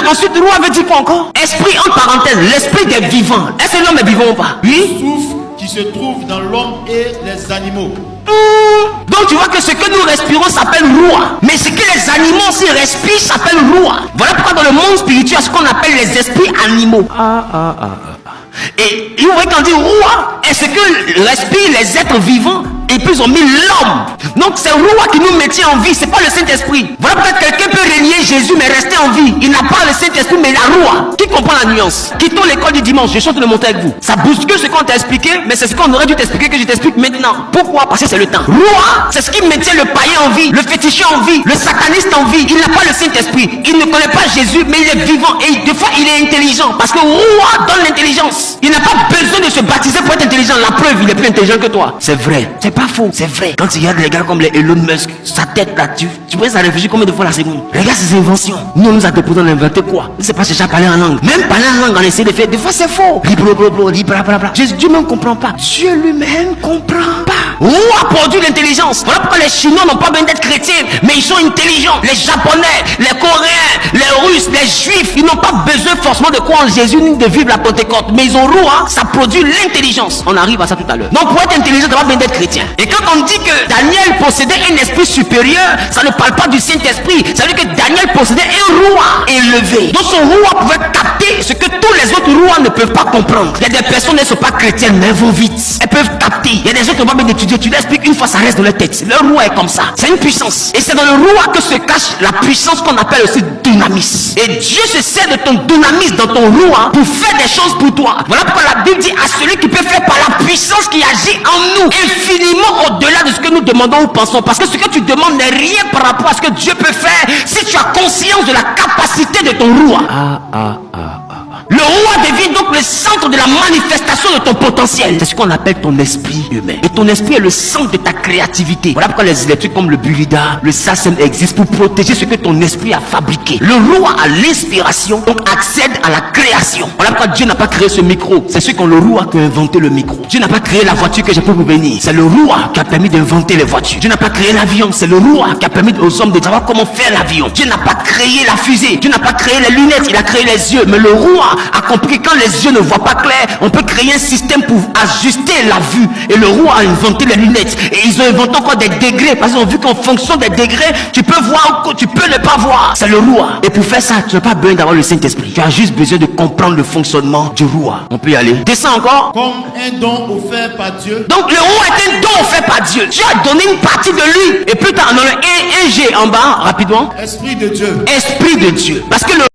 ensuite, roi veut dire quoi encore? Esprit, en parenthèse, l'esprit des vivants. Est-ce que l'homme est vivant ou pas? Oui. Souffle qui se trouve dans l'homme et les animaux. Donc tu vois que ce que nous respirons s'appelle roi. Mais ce que les animaux aussi respirent s'appelle roi. Voilà pourquoi dans le monde spirituel, ce qu'on appelle les esprits animaux. Et vous voyez quand on dit roi, est-ce que respirent les êtres vivants? Et puis ils ont mis l'homme. Donc c'est le roi qui nous maintient en vie, c'est pas le Saint-Esprit. Voilà pourquoi quelqu'un peut régner Jésus mais rester en vie. Il n'a pas le Saint-Esprit mais la roi. Qui comprend la nuance? Quittons l'école du dimanche, je chante le monter avec vous. Ça bouscule ce qu'on t'a expliqué, mais c'est ce qu'on aurait dû t'expliquer que je t'explique maintenant. Pourquoi? Parce que c'est le temps. Roi, c'est ce qui maintient le païen en vie, le féticheur en vie, le sataniste en vie. Il n'a pas le Saint-Esprit. Il ne connaît pas Jésus, mais il est vivant et des fois il est intelligent. Parce que roi donne l'intelligence. Il n'a pas besoin de se baptiser pour être intelligent. La preuve, il est plus intelligent que toi. C'est vrai. C'est pas faux, c'est vrai. Quand tu regardes les gars comme les Elon Musk, sa tête là, tu pourrais à réfléchir combien de fois la seconde. Regarde ses inventions. Nous, on nous a déposé en inventé quoi? Je sais pas chercher à parler en langue. Même parler en langue, on essaie de faire. Des fois, c'est faux. Dieu même comprend pas. Dieu lui-même comprend pas. Où a produit l'intelligence? Voilà pourquoi les Chinois n'ont pas besoin d'être chrétiens, mais ils sont intelligents. Les Japonais, les Coréens, les Russes, les Juifs, ils n'ont pas besoin forcément de croire en Jésus ni de vivre la Pentecôte. Mais ils ont roi, ça produit l'intelligence. On arrive à ça tout à l'heure. Donc pour être intelligent, tu n'as pas besoin d'être chrétien. Et quand on dit que Daniel possédait un esprit supérieur, ça ne parle pas du Saint-Esprit. Ça veut dire que Daniel possédait un roi élevé. Donc son roi pouvait capter ce que tous les autres rois ne peuvent pas comprendre. Il y a des personnes qui ne sont pas chrétiennes, mais elles vont vite. Elles peuvent capter. Il y a des gens qui n'ont pas besoin d'étudier. Tu leur expliques une fois, ça reste dans leur tête. Le roi est comme ça. C'est une puissance. Et c'est dans le roi que se cache la puissance qu'on appelle aussi dynamis. Et Dieu se sert de ton dynamis dans ton roi pour faire des choses pour toi. Voilà pourquoi la Bible dit à celui qui peut faire par la puissance qui agit en nous, infiniment au-delà de ce que nous demandons ou pensons. Parce que ce que tu demandes n'est rien par rapport à ce que Dieu peut faire si tu as conscience de la capacité de ton roi. Le roi devient donc le centre de la manifestation de ton potentiel. C'est ce qu'on appelle ton esprit humain. Et ton esprit est le centre de ta créativité. Voilà pourquoi les électriques comme le Burida, le SACEM existent pour protéger ce que ton esprit a fabriqué. Le roi a l'inspiration, donc accède à la création. Voilà pourquoi Dieu n'a pas créé ce micro. C'est ceux qui ont le roi qui a inventé le micro. Dieu n'a pas créé la voiture que j'ai pour vous venir. C'est le roi qui a permis d'inventer les voitures. Dieu n'a pas créé l'avion. C'est le roi qui a permis aux hommes de savoir comment faire l'avion. Dieu n'a pas créé la fusée. Dieu n'a pas créé les lunettes. Il a créé les yeux. Mais le roi a compris que quand les yeux ne voient pas clair, on peut créer un système pour ajuster la vue. Et le roi a inventé les lunettes. Et ils ont inventé encore des degrés. Parce qu'ils ont vu qu'en fonction des degrés, tu peux voir, tu peux ne pas voir. C'est le roi. Et pour faire ça, tu n'as pas besoin d'avoir le Saint-Esprit. Tu as juste besoin de comprendre le fonctionnement du roi. On peut y aller. Descends encore. Comme un don offert par Dieu. Donc le roi est un don offert par Dieu. Dieu a donné une partie de lui. Et plus tard, dans le 1G en bas, rapidement. Esprit de Dieu. Esprit de Dieu. Parce que le